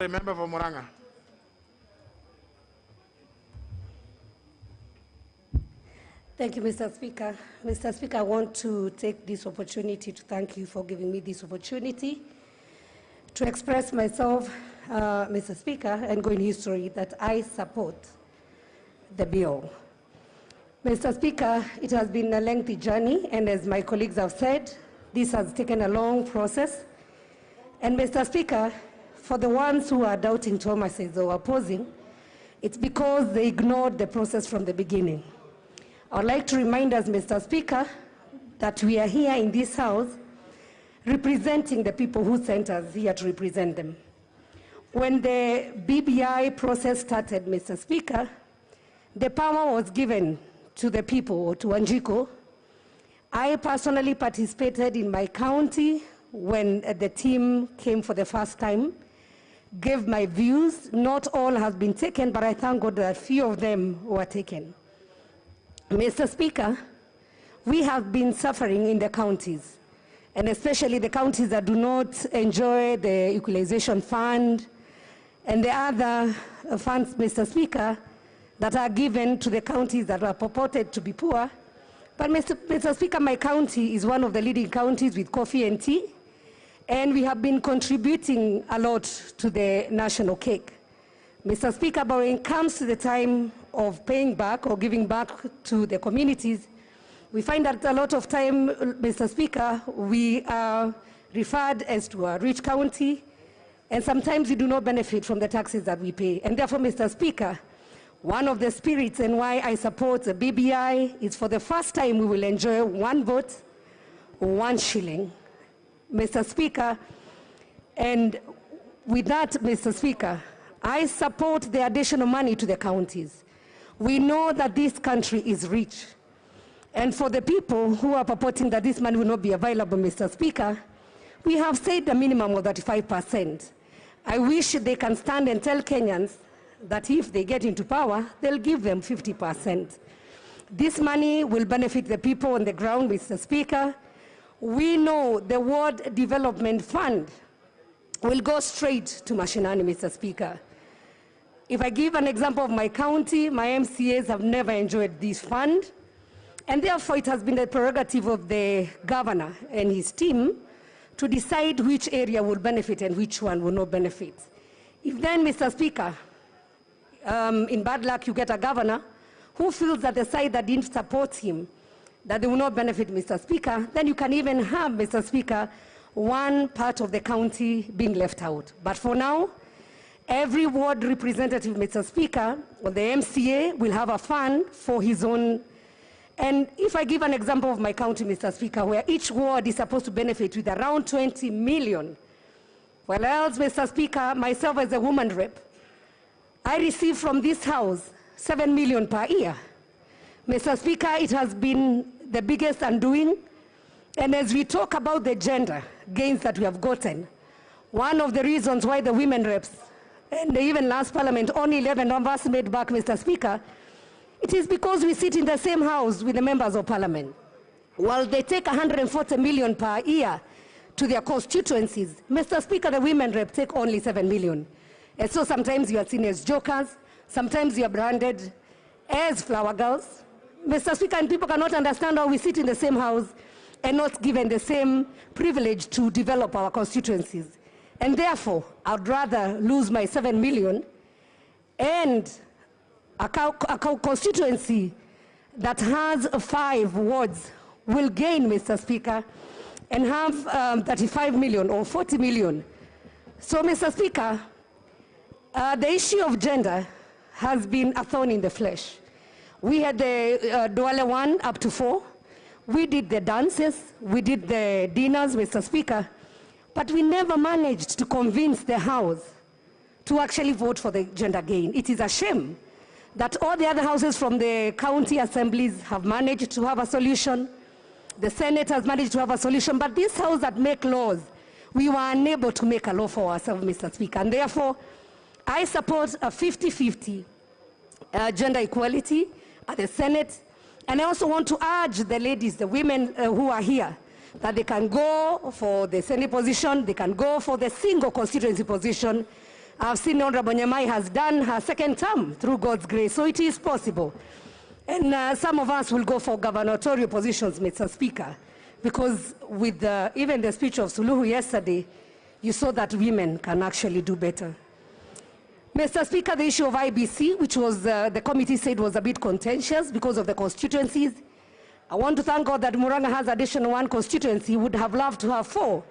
The member for Muranga. Thank you, Mr. Speaker. Mr. Speaker, I want to take this opportunity to thank you for giving me this opportunity to express myself, Mr. Speaker, and go in history that I support the bill. Mr. Speaker, it has been a lengthy journey, and as my colleagues have said, this has taken a long process. And Mr. Speaker, for the ones who are doubting Thomas's or opposing, it's because they ignored the process from the beginning. I would like to remind us, Mr. Speaker, that we are here in this House representing the people who sent us here to represent them. When the BBI process started, Mr. Speaker, the power was given to the people, to Wanjiku. I personally participated in my county when the team came for the first time, gave my views. Not all have been taken, but I thank God that few of them were taken. Mr. Speaker, we have been suffering in the counties, and especially the counties that do not enjoy the equalization fund and the other funds, Mr. Speaker, that are given to the counties that are purported to be poor. But Mr. Speaker, my county is one of the leading counties with coffee and tea, and we have been contributing a lot to the national cake. Mr. Speaker, but when it comes to the time of paying back or giving back to the communities, we find that a lot of time, Mr. Speaker, we are referred as to a rich county, and sometimes we do not benefit from the taxes that we pay. And therefore, Mr. Speaker, one of the spirits and why I support the BBI is for the first time we will enjoy 1 vote, 1 shilling. Mr. Speaker, and with that, Mr. Speaker, I support the additional money to the counties. We know that this country is rich. And for the people who are purporting that this money will not be available, Mr. Speaker, we have said a minimum of 35%. I wish they can stand and tell Kenyans that if they get into power, they'll give them 50%. This money will benefit the people on the ground, Mr. Speaker. We know the Ward Development Fund will go straight to Mashinani, Mr. Speaker. If I give an example of my county, my MCAs have never enjoyed this fund, and therefore it has been the prerogative of the governor and his team to decide which area will benefit and which one will not benefit. If then, Mr. Speaker, in bad luck you get a governor who feels that the side that didn't support him, that they will not benefit, Mr. Speaker, then you can even have, Mr. Speaker, one part of the county being left out. But for now, every ward representative, Mr. Speaker, or the MCA will have a fund for his own. And if I give an example of my county, Mr. Speaker, where each ward is supposed to benefit with around 20 million, well else, Mr. Speaker, myself as a woman rep, I receive from this house 7 million per year. Mr. Speaker, it has been the biggest undoing. And as we talk about the gender gains that we have gotten, one of the reasons why the women reps, and even last parliament, only 11 of us made back, Mr. Speaker, it is because we sit in the same house with the members of parliament. While they take 140 million per year to their constituencies, Mr. Speaker, the women rep take only 7 million. And so sometimes you are seen as jokers, sometimes you are branded as flower girls. Mr. Speaker, and people cannot understand how we sit in the same house and not given the same privilege to develop our constituencies. And therefore, I'd rather lose my 7 million and a constituency that has 5 wards will gain, Mr. Speaker, and have 35 million or 40 million. So, Mr. Speaker, the issue of gender has been a thorn in the flesh. We had the Douala 1 up to 4. We did the dances, we did the dinners, Mr. Speaker, but we never managed to convince the House to actually vote for the gender gain. It is a shame that all the other houses from the county assemblies have managed to have a solution. The Senate has managed to have a solution, but this House that make laws, we were unable to make a law for ourselves, Mr. Speaker, and therefore I support a 50-50 gender equality at the Senate. And I also want to urge the ladies, the women who are here, that they can go for the Senate position, they can go for the single constituency position, I've seen Honorable Nyamai has done her second term through God's grace, so it is possible. And some of us will go for gubernatorial positions, Mr. Speaker, because with even the speech of Suluhu yesterday, you saw that women can actually do better. Mr. Speaker, the issue of IBC, which was the committee said was a bit contentious because of the constituencies, I want to thank God that Murang'a has additional 1 constituency. Would have loved to have 4,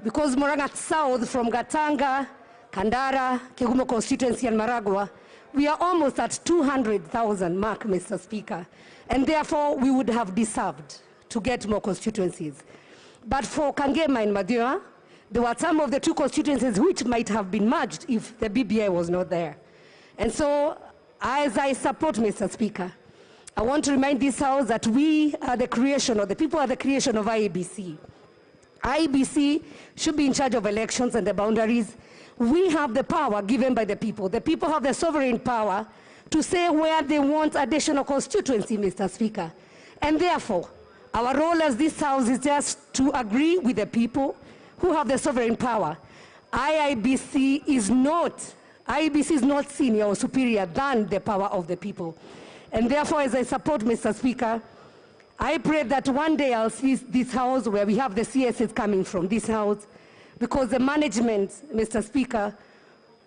because Murang'a South from Gatanga, Kandara, Kegumo constituency and Maragua, we are almost at 200,000 mark, Mr. Speaker, and therefore we would have deserved to get more constituencies. But for Kangema and Madhya, there were some of the 2 constituencies which might have been merged if the BBI was not there. And so, as I support, Mr. Speaker, I want to remind this House that we are the creation, or the people are the creation of IEBC. IEBC should be in charge of elections and the boundaries. We have the power given by the people. The people have the sovereign power to say where they want additional constituency, Mr. Speaker. And therefore, our role as this House is just to agree with the people who have the sovereign power. IEBC is not senior or superior than the power of the people. And therefore, as I support, Mr. Speaker, I pray that one day I'll see this House where we have the CSs coming from this House, because the management, Mr. Speaker,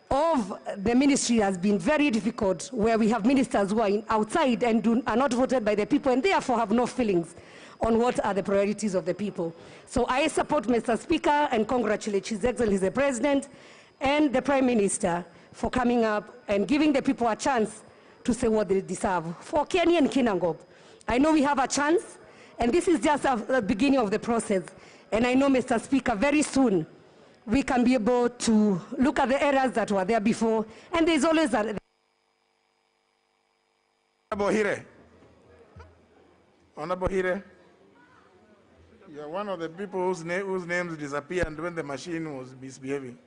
of the ministry has been very difficult, where we have ministers who are outside and are not voted by the people and therefore have no feelings on what are the priorities of the people. So I support, Mr. Speaker, and congratulate His Excellency the President and the Prime Minister for coming up and giving the people a chance to say what they deserve. For Kenya and Kinangop, I know we have a chance, and this is just the beginning of the process. And I know, Mr. Speaker, very soon we can be able to look at the errors that were there before, and there's always a... Honorable Hire, you are one of the people whose names disappeared when the machine was misbehaving.